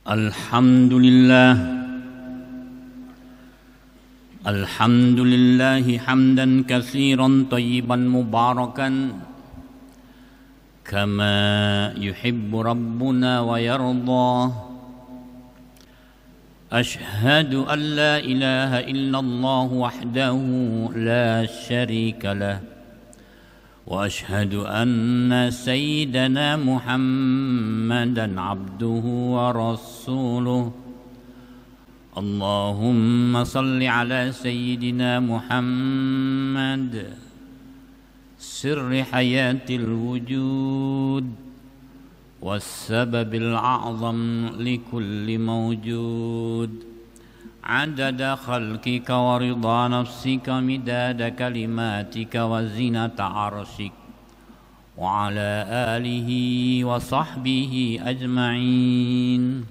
الحمد لله حمدا كثيرا طيبا مباركا كما يحب ربنا ويرضى. أشهد أن لا إله إلا الله وحده لا شريك له، وأشهد أن سيدنا محمدا عبده ورسوله. اللهم صل على سيدنا محمد سر حياة الوجود والسبب الأعظم لكل موجود، عدد خلقك ورضا نفسك مداد كلماتك وزنة عرشك، وعلى آله وصحبه أجمعين.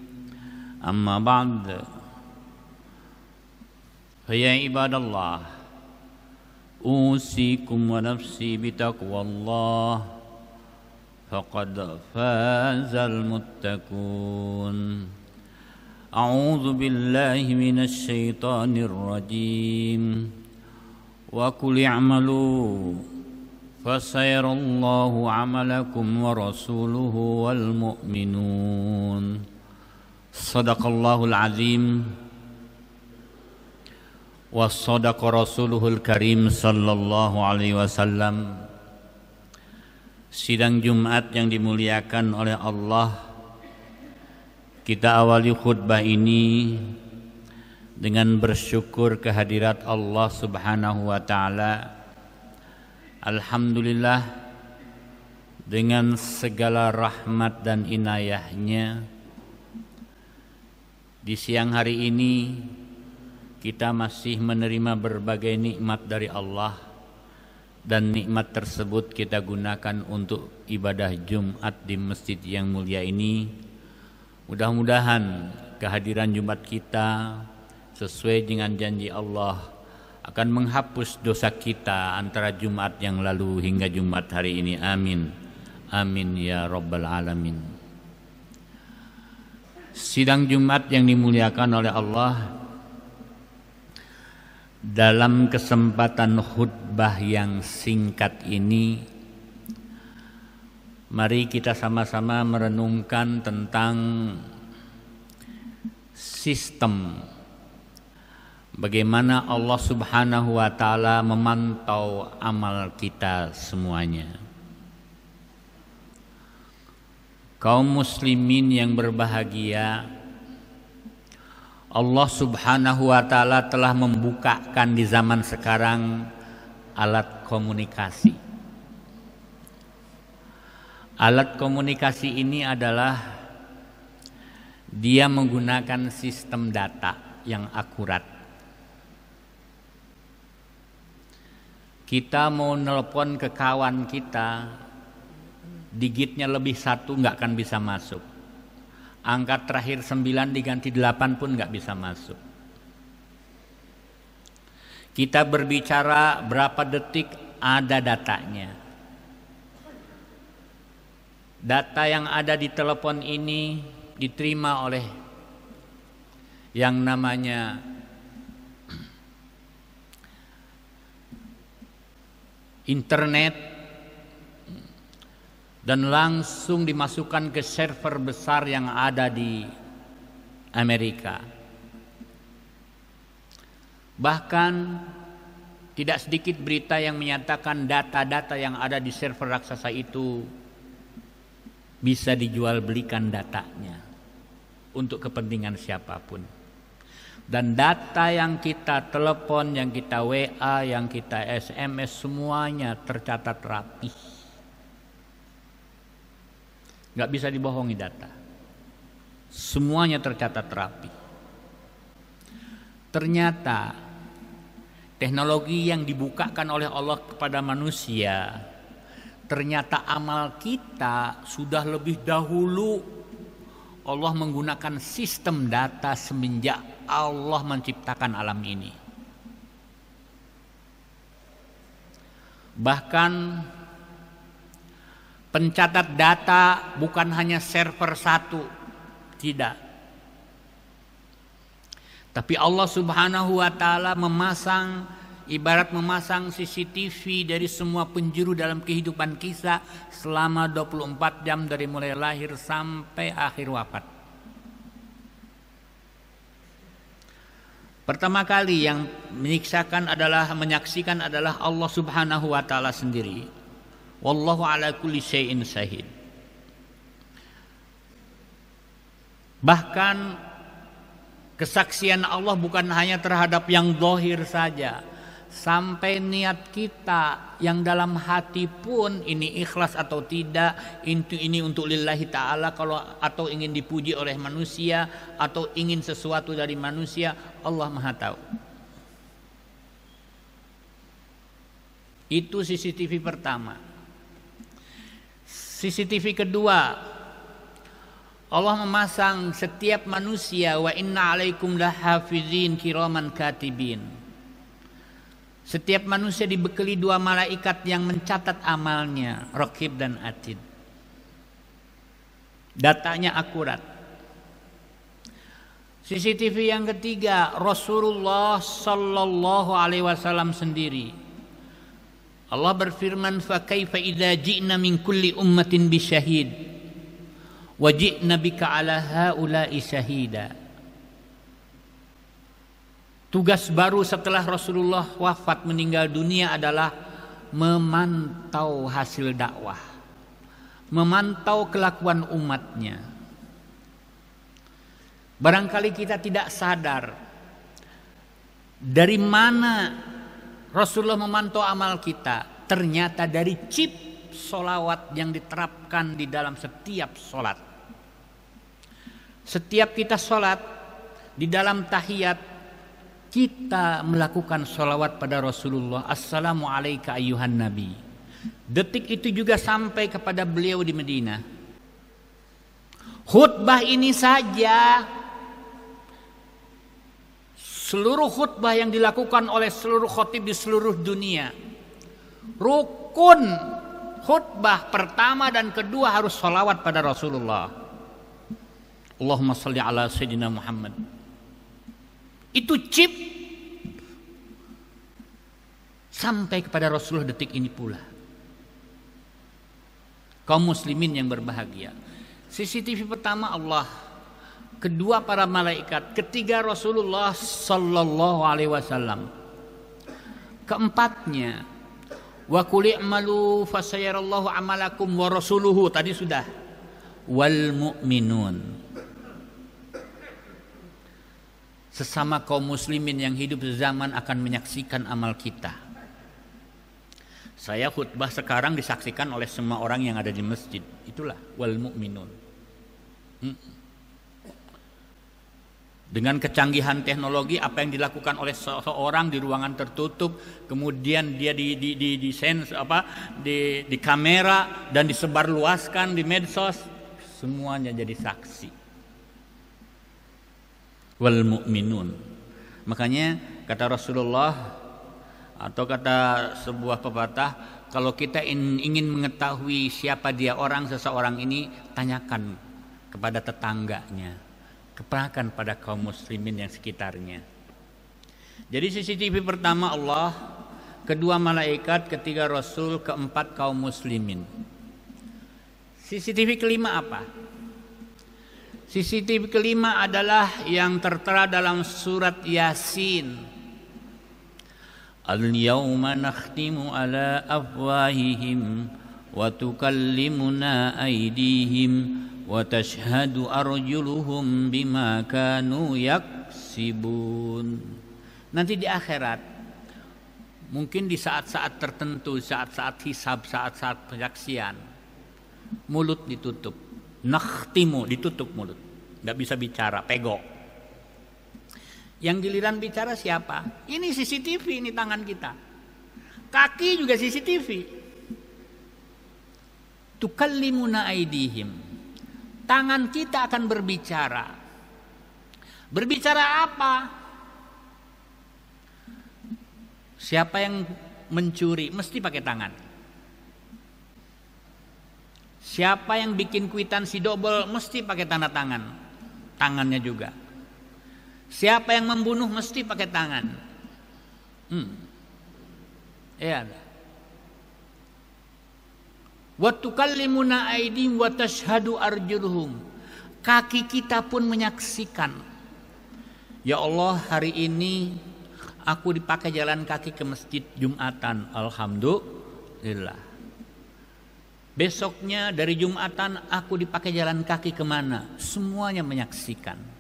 أما بعد، فيا عباد الله، أوصيكم ونفسي بتقوى الله، فقد فاز المتقون. أعوذ بالله من الشيطان الرجيم. وقل اعملوا فسيرى الله عملكم ورسوله والمؤمنون. صدق الله العظيم وصدق رسوله الكريم sallallahu alaihi wasallam. Sidang Jumat yang dimuliakan oleh Allah, kita awali khutbah ini dengan bersyukur kehadirat Allah Subhanahu wa taala. Alhamdulillah, dengan segala rahmat dan inayahnya, di siang hari ini kita masih menerima berbagai nikmat dari Allah, dan nikmat tersebut kita gunakan untuk ibadah Jumat di masjid yang mulia ini. Mudah-mudahan kehadiran Jumat kita sesuai dengan janji Allah akan menghapus dosa kita antara Jumat yang lalu hingga Jumat hari ini. Amin. Amin ya Rabbal Alamin. Sidang Jumat yang dimuliakan oleh Allah, dalam kesempatan khutbah yang singkat ini, mari kita sama-sama merenungkan tentang sistem bagaimana Allah Subhanahu wa taala memantau amal kita semuanya. Kaum muslimin yang berbahagia, Allah Subhanahu wa taala telah membukakan di zaman sekarang alat komunikasi. Alat komunikasi ini adalah dia menggunakan sistem data yang akurat. Kita mau nelpon ke kawan kita, digitnya lebih satu nggak akan bisa masuk. Angka terakhir 9 diganti 8 pun nggak bisa masuk. Kita berbicara berapa detik, ada datanya. Data yang ada di telepon ini diterima oleh yang namanya internet, dan langsung dimasukkan ke server besar yang ada di Amerika. Bahkan tidak sedikit berita yang menyatakan data-data yang ada di server raksasa itu bisa dijual belikan datanya untuk kepentingan siapapun. Dan data yang kita telepon, yang kita WA, yang kita SMS, semuanya tercatat rapi. Gak bisa dibohongi data. Semuanya tercatat rapi. Ternyata teknologi yang dibukakan oleh Allah kepada manusia, ternyata amal kita sudah lebih dahulu Allah menggunakan sistem data semenjak Allah menciptakan alam ini. Bahkan pencatat data bukan hanya server satu, tidak. Tapi Allah Subhanahu wa taala memasang, ibarat memasang CCTV dari semua penjuru dalam kehidupan kita selama 24 jam dari mulai lahir sampai akhir wafat. Pertama kali yang menyaksikan adalah Allah Subhanahu wa taala sendiri. Wallahu ala kulli syai'in syahid. Bahkan kesaksian Allah bukan hanya terhadap yang zahir saja, sampai niat kita yang dalam hati pun, ini ikhlas atau tidak, ini untuk lillahi ta'ala atau ingin dipuji oleh manusia atau ingin sesuatu dari manusia, Allah Maha tahu. Itu CCTV pertama. CCTV kedua, Allah memasang setiap manusia, wa inna alaikum lahafizin kiraman katibin. Setiap manusia dibekali 2 malaikat yang mencatat amalnya, Raqib dan Atid. Datanya akurat. CCTV yang ketiga, Rasulullah sallallahu alaihi wasallam sendiri. Allah berfirman, fa kaifa idza ji'na min kulli ummatin bisyahid wa ji'na bika ala haula'i syahida. Tugas baru setelah Rasulullah wafat meninggal dunia adalah memantau hasil dakwah, memantau kelakuan umatnya. Barangkali kita tidak sadar dari mana Rasulullah memantau amal kita. Ternyata dari chip sholawat yang diterapkan di dalam setiap sholat. Setiap kita sholat, di dalam tahiyat kita melakukan sholawat pada Rasulullah. Assalamu alayka ayyuhan nabi. Detik itu juga sampai kepada beliau di Madinah. Khutbah ini saja, seluruh khutbah yang dilakukan oleh seluruh khatib di seluruh dunia, rukun khutbah pertama dan kedua harus sholawat pada Rasulullah. Allahumma salli ala Sayyidina Muhammad. Itu chip sampai kepada Rasulullah detik ini pula. Kaum muslimin yang berbahagia. CCTV pertama Allah, kedua para malaikat, ketiga Rasulullah sallallahu alaihi wasallam. Keempatnya, wa qul i'malu fasayarallahu amalakum wa rasuluhu, tadi sudah, wal mu'minun. Sesama kaum muslimin yang hidup zaman akan menyaksikan amal kita. Saya khutbah sekarang disaksikan oleh semua orang yang ada di masjid. Itulah wal mu'minun. Dengan kecanggihan teknologi, apa yang dilakukan oleh seseorang di ruangan tertutup, kemudian dia di kamera dan disebarluaskan di medsos, semuanya jadi saksi. Wal mu'minun. Makanya kata Rasulullah atau kata sebuah pepatah, kalau kita ingin mengetahui siapa dia seseorang ini, tanyakan kepada tetangganya, kenakan pada kaum muslimin yang sekitarnya. Jadi CCTV pertama Allah, kedua malaikat, ketiga Rasul, keempat kaum muslimin. CCTV kelima apa? CCTV kelima adalah yang tertera dalam surat Yasin. Al-yawma nakhtimu ala afwahihim wa tukallimuna aydihim wa tashhadu arjuluhum bima kanu yaksibun. Nanti di akhirat, mungkin di saat-saat tertentu, saat-saat hisab, saat-saat penyaksian, mulut ditutup. Nakhtimu, ditutup mulut, nggak bisa bicara, pegok. Yang giliran bicara siapa? Ini CCTV, ini tangan kita. Kaki juga CCTV. Tukallimuna aydihim. Tangan kita akan berbicara. Berbicara apa? Siapa yang mencuri mesti pakai tangan. Siapa yang bikin kwitansi double mesti pakai tanda tangan. Tangannya juga. Siapa yang membunuh mesti pakai tangan. Ya. Wa tukallimuna aydihim wa tashhadu arjuluhum. Kaki kita pun menyaksikan. Ya Allah, hari ini aku dipakai jalan kaki ke masjid Jumatan. Alhamdulillah. Besoknya dari Jumatan aku dipakai jalan kaki kemana? Semuanya menyaksikan.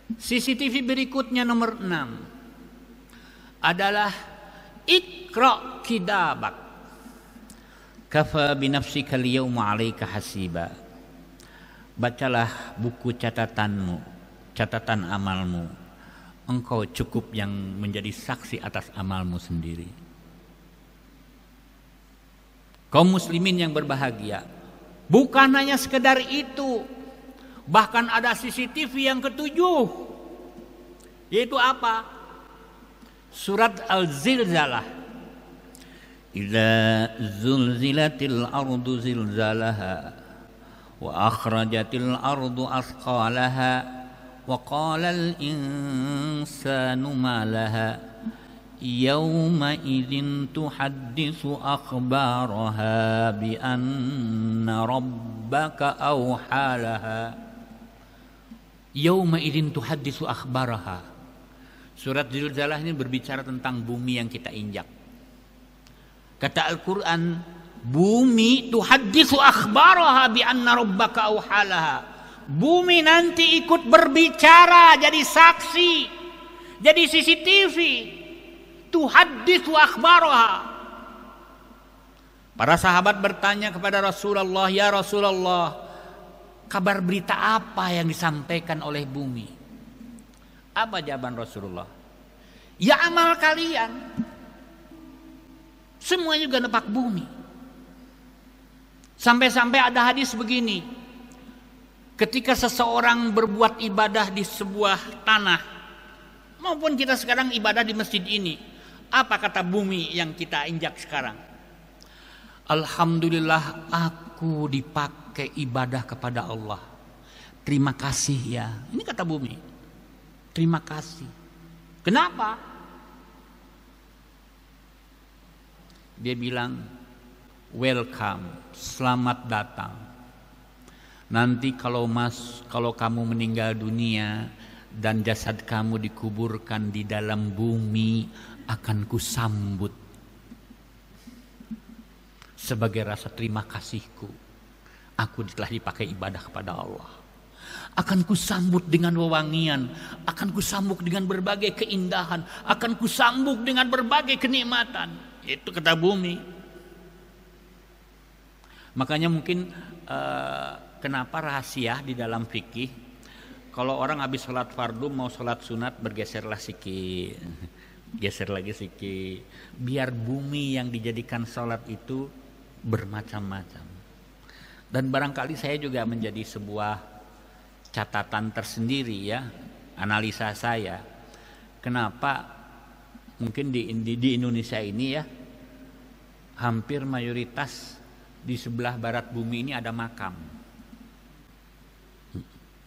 CCTV berikutnya nomor 6 adalah Iqra kitabak kafa binafsika al-yawma 'alaika hasiba. Bacalah buku catatanmu, catatan amalmu. Engkau cukup yang menjadi saksi atas amalmu sendiri. Kaum muslimin yang berbahagia, bukan hanya sekedar itu, bahkan ada CCTV yang ketujuh, yaitu apa? Surat Al-Zilzalah. Idza zulzilatil ardu zilzalaha wa akhrajatil ardu athqalaha wa qala al-insanu ma laha yawma idzin tuhadditsu akhbaraha bi anna rabbaka awhalaha. Yawma idzin tuhadditsu akhbaraha. Surat Zilzalah ini berbicara tentang bumi yang kita injak. Kata Al-Quran, bumi tuhadditsu akhbaraha bi anna rabbaka awhalaha. Bumi nanti ikut berbicara, jadi saksi, jadi CCTV. Tuhadditsu akhbaraha. Para sahabat bertanya kepada Rasulullah, ya Rasulullah, kabar berita apa yang disampaikan oleh bumi? Apa jawaban Rasulullah? Ya amal kalian. Semua juga nebak bumi. Sampai-sampai ada hadis begini. Ketika seseorang berbuat ibadah di sebuah tanah, maupun kita sekarang ibadah di masjid ini, apa kata bumi yang kita injak sekarang? Alhamdulillah aku dipakai ibadah kepada Allah. Terima kasih ya. Ini kata bumi. Terima kasih. Kenapa? Dia bilang, welcome, selamat datang. Nanti kalau kamu meninggal dunia dan jasad kamu dikuburkan di dalam bumi, akan kusambut sebagai rasa terima kasihku. Aku telah dipakai ibadah kepada Allah. Akan kusambut dengan wewangian, akan kusambut dengan berbagai keindahan, akan kusambut dengan berbagai kenikmatan. Itu kata bumi. Makanya mungkin kenapa rahasia di dalam fikih, kalau orang habis sholat fardu mau sholat sunat bergeserlah sikit, geser lagi sikit, biar bumi yang dijadikan sholat itu bermacam-macam. Dan barangkali saya juga menjadi sebuah catatan tersendiri ya, analisa saya. Kenapa mungkin di Indonesia ini ya, hampir mayoritas di sebelah barat bumi ini ada makam.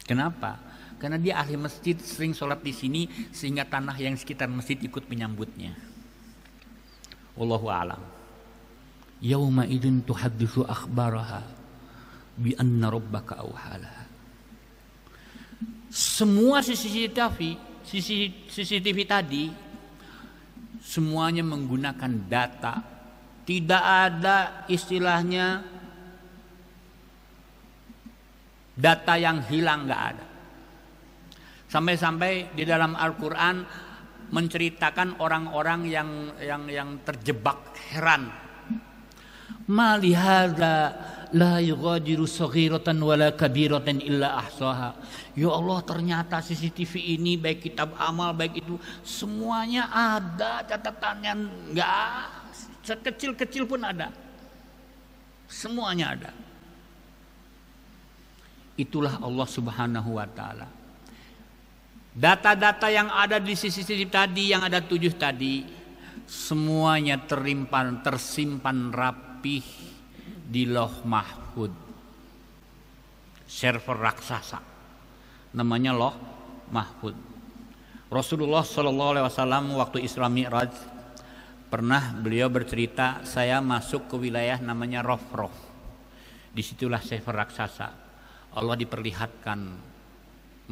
Kenapa? Karena dia ahli masjid, sering sholat di sini, sehingga tanah yang sekitar masjid ikut menyambutnya. Wallahu a'lam. Yauma idzin tuhadditsu akhbaraha bi anna rabbaka awhalaha. Semua CCTV tadi semuanya menggunakan data. Tidak ada istilahnya data yang hilang, nggak ada. Sampai-sampai di dalam Al-Quran menceritakan orang-orang yang terjebak heran. Ma lihadza la yughadiru saghiratan wala kabiratan illa ahsaha. Ya Allah, ternyata CCTV ini baik kitab amal baik itu semuanya ada catatannya, enggak sekecil-kecil pun ada. Semuanya ada. Itulah Allah Subhanahu wa taala. Data-data yang ada di CCTV tadi, yang ada 7 tadi, semuanya tersimpan rapih di Lauh Mahfud, server raksasa. namanya Loh Mahfud. Rasulullah SAW waktu Isra Mi'raj pernah beliau bercerita, saya masuk ke wilayah namanya Rof. Disitulah sefer raksasa. Allah diperlihatkan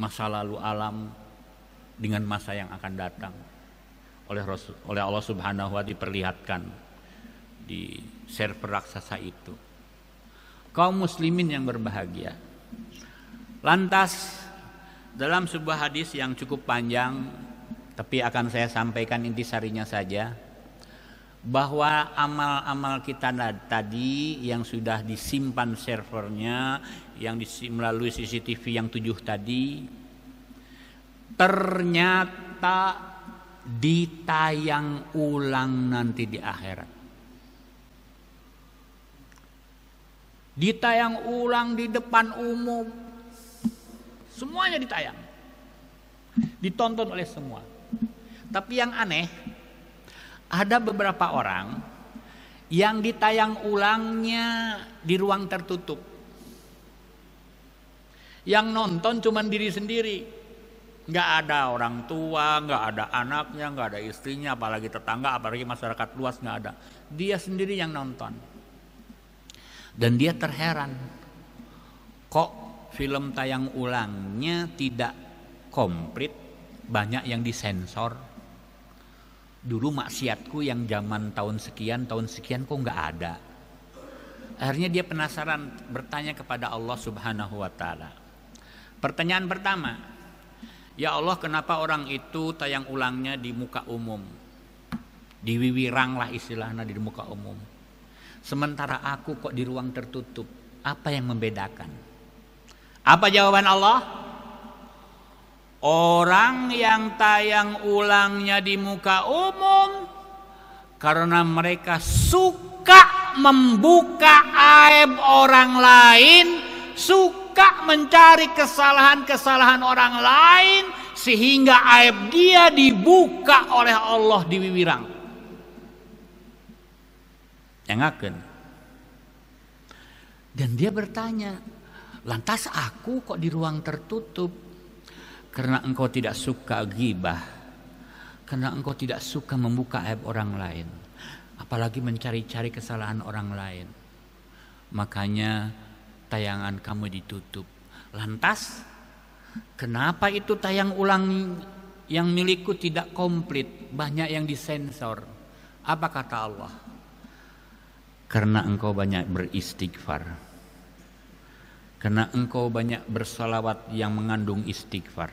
masa lalu alam dengan masa yang akan datang. Oleh Allah Subhanahu wa ta'ala diperlihatkan di server raksasa itu. Kaum muslimin yang berbahagia. Lantas dalam sebuah hadis yang cukup panjang, tapi akan saya sampaikan intisarinya saja, bahwa amal-amal kita tadi yang sudah disimpan servernya, yang melalui CCTV yang 7 tadi, ternyata ditayang ulang nanti di akhirat. Ditayang ulang di depan umum. Semuanya ditayang. Ditonton oleh semua. Tapi yang aneh, ada beberapa orang yang ditayang ulangnya di ruang tertutup. Yang nonton cuma diri sendiri. Nggak ada orang tua, nggak ada anaknya, nggak ada istrinya, apalagi tetangga, apalagi masyarakat luas, nggak ada. Dia sendiri yang nonton. Dan dia terheran, kok film tayang ulangnya tidak komplit, banyak yang disensor. Dulu maksiatku yang zaman tahun sekian kok nggak ada. Akhirnya dia penasaran, bertanya kepada Allah Subhanahu wa ta'ala. Pertanyaan pertama, ya Allah, kenapa orang itu tayang ulangnya di muka umum? Diwiwirang lah istilahnya di muka umum. Sementara aku kok di ruang tertutup. Apa yang membedakan? Apa jawaban Allah? Orang yang tayang ulangnya di muka umum karena mereka suka membuka aib orang lain, suka mencari kesalahan-kesalahan orang lain, sehingga aib dia dibuka oleh Allah di wiwirang. Yangakeun. Dan dia bertanya, lantas aku kok di ruang tertutup? Karena engkau tidak suka ghibah, karena engkau tidak suka membuka aib orang lain, apalagi mencari-cari kesalahan orang lain. Makanya tayangan kamu ditutup. Lantas kenapa itu tayang ulang yang milikku tidak komplit, banyak yang disensor? Apa kata Allah? Karena engkau banyak beristighfar, karena engkau banyak bersalawat yang mengandung istighfar,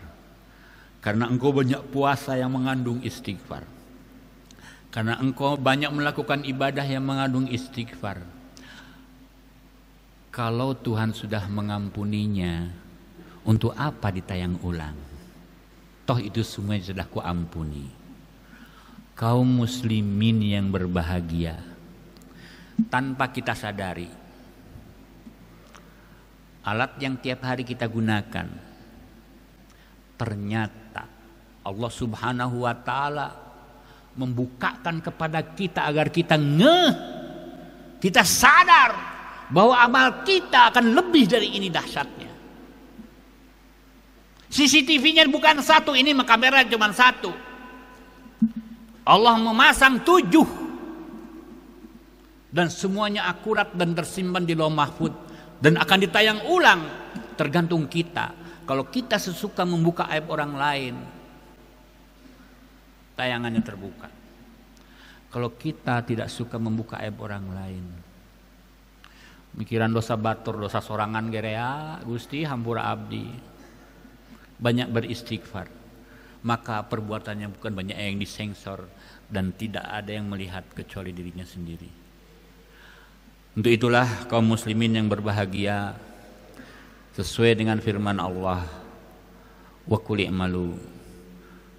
karena engkau banyak puasa yang mengandung istighfar, karena engkau banyak melakukan ibadah yang mengandung istighfar. Kalau Tuhan sudah mengampuninya, untuk apa ditayang ulang? Toh itu semua sudah kuampuni. Kaum muslimin yang berbahagia, tanpa kita sadari, alat yang tiap hari kita gunakan, ternyata Allah Subhanahu wa ta'ala membukakan kepada kita agar kita kita sadar bahwa amal kita akan lebih dari ini dahsyatnya. CCTV-nya bukan satu, ini kamera cuma satu. Allah memasang 7 dan semuanya akurat dan tersimpan di Lauh Mahfud dan akan ditayang ulang. Tergantung kita. Kalau kita sesuka membuka aib orang lain, tayangannya terbuka. Kalau kita tidak suka membuka aib orang lain, mikiran dosa batur, dosa sorangan gerea, Gusti hampura abdi, banyak beristighfar, maka perbuatannya bukan banyak yang disensor dan tidak ada yang melihat kecuali dirinya sendiri. Untuk itulah kaum muslimin yang berbahagia, sesuai dengan firman Allah, wa qul i'malu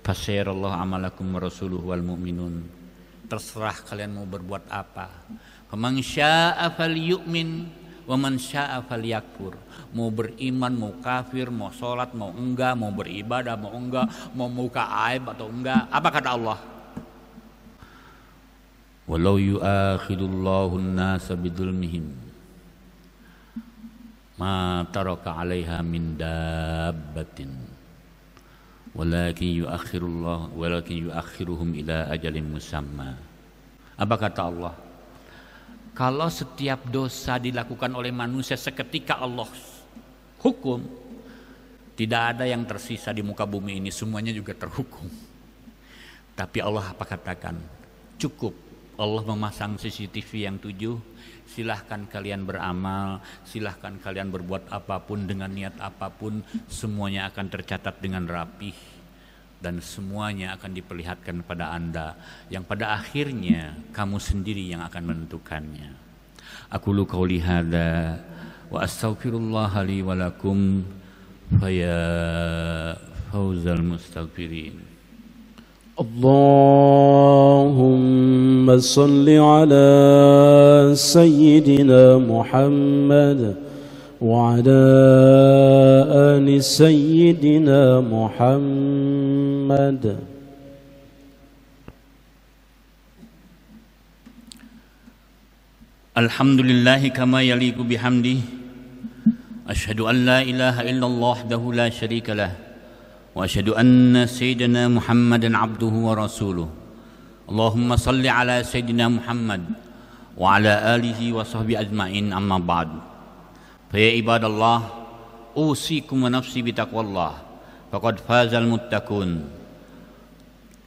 fasyarallahu amalakum wa rasuluhu wal mu'minun. Terserah kalian mau berbuat apa. Faman syaa'a falyu'min wa man syaa'a falyakfur. Mau beriman, mau kafir, mau sholat, mau enggak, mau beribadah, mau enggak, mau buka aib atau enggak. Apa kata Allah? Walau yu'akhidullahu an-nasa bidzulmihim ma taraka 'alaiha min dabbatin walakin yuakhiruhum ila ajalin musamma. Apa kata Allah? Kalau setiap dosa dilakukan oleh manusia seketika Allah hukum, tidak ada yang tersisa di muka bumi ini, semuanya juga terhukum. Tapi Allah apa katakan? Cukup. Allah memasang CCTV yang 7. Silahkan kalian beramal, silahkan kalian berbuat apapun dengan niat apapun, semuanya akan tercatat dengan rapih dan semuanya akan diperlihatkan pada Anda, yang pada akhirnya kamu sendiri yang akan menentukannya. Aqulu qauli hadza wa astaghfirullah li wa lakum faya fauzal mustaghfirin. Allahumma salli ala sayyidina Muhammad wa ala ali sayyidina Muhammad. Alhamdulillahi kama yaliqu bihamdihi. Asyhadu an la ilaha illallah wahdahu la syarika lah. Wa asyhadu anna sayyidina Muhammadan abduhu wa rasuluh. Allahumma salli ala sayyidina Muhammad wa ala alihi wa sahbihi ajma'in, amma ba'd. Fa ya ibadallah, usikum wa nafsi bitaqwallah faqad fazal muttaqun.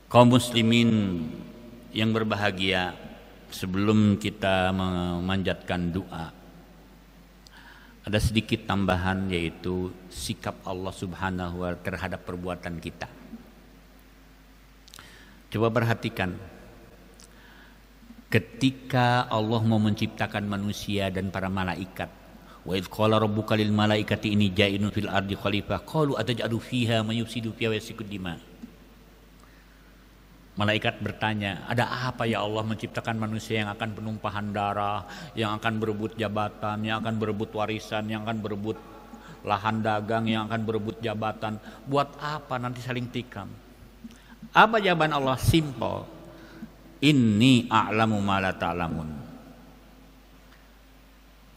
Kaum muslimin yang berbahagia, sebelum kita memanjatkan doa, ada sedikit tambahan, yaitu sikap Allah Subhanahu wa ta'ala terhadap perbuatan kita. Coba perhatikan, ketika Allah mau menciptakan manusia dan para malaikat, wa idz qala rabbuka lil malaikati inni ja'ilun fil ardi khalifah qalu ataj'alu fiha may yufsidu fiha wa yasfiku dima. Malaikat bertanya, ada apa ya Allah menciptakan manusia yang akan penumpahan darah, yang akan berebut jabatan, yang akan berebut warisan, yang akan berebut lahan dagang, yang akan berebut jabatan. Buat apa nanti saling tikam? Apa jawaban Allah? Simple. Inni a'lamu ma la ta'lamun.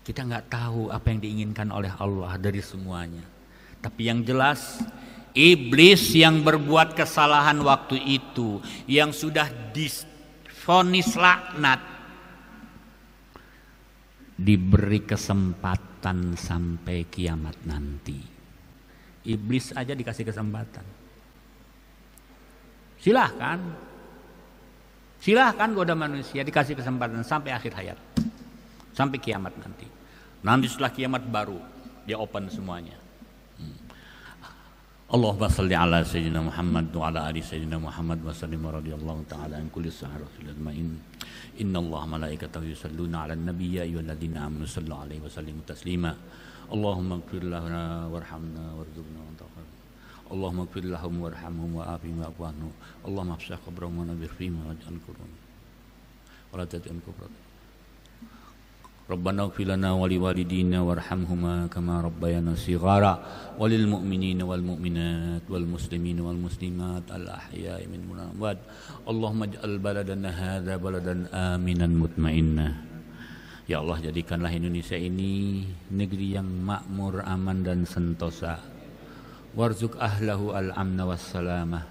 Kita nggak tahu apa yang diinginkan oleh Allah dari semuanya. Tapi yang jelas, iblis yang berbuat kesalahan waktu itu, yang sudah divonis laknat, diberi kesempatan sampai kiamat nanti. Iblis aja dikasih kesempatan. Silahkan goda manusia, dikasih kesempatan sampai akhir hayat, sampai kiamat nanti. Nanti setelah kiamat baru dia open semuanya. Allahumma salli ala sayyidina Muhammad wa ala ali sayyidina Muhammad wa sallim radhiyallahu ta'ala an kulli sahabatil ajmain. Innallaha malaikatahu yusalluna 'alan nabiy ya ayyuhalladzina amanu sallu 'alaihi wa sallimu taslima. Allahumma ighfir lana warhamna warzuqna wa taqabbal. Allahumma ighfir lahum warhamhum wa afihim wa'fu anhum. Allahumma afsah qabrahum wa nabir fihim waj'al qurun wa la taj'al kufran. Rabbana ighfir lana wa liwalidina warhamhuma kama rabbayana shighara walil mu'minina wal mu'minat wal muslimina wal muslimat al ahya'i minhum wal amwat. Allahumma ij'al baladana hadza baladan aminan mutmainnah. Ya Allah, jadikanlah Indonesia ini negeri yang makmur, aman dan sentosa. Warzuq ahlahu al-amna wassalamah,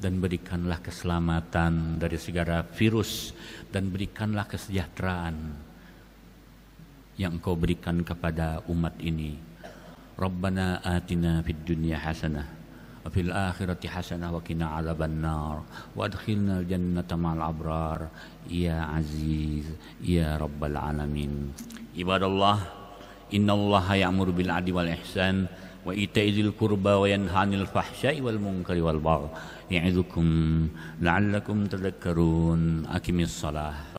dan berikanlah keselamatan dari segala virus, dan berikanlah kesejahteraan yang Engkau berikan kepada umat ini. Rabbana atina fid dunya hasanah wa fil akhirati hasanah wa qina adzabannar wa adkhilnal jannata ma'al abrar ya aziz ya rabbal alamin. Ibadallah, innallaha ya'muru bil 'adli wal ihsan wa ita'i dzil qurba wa yanha 'anil fahsya'i wal munkari wal baghi ya'idukum la'allakum tadhakkarun. Aqimis shalah.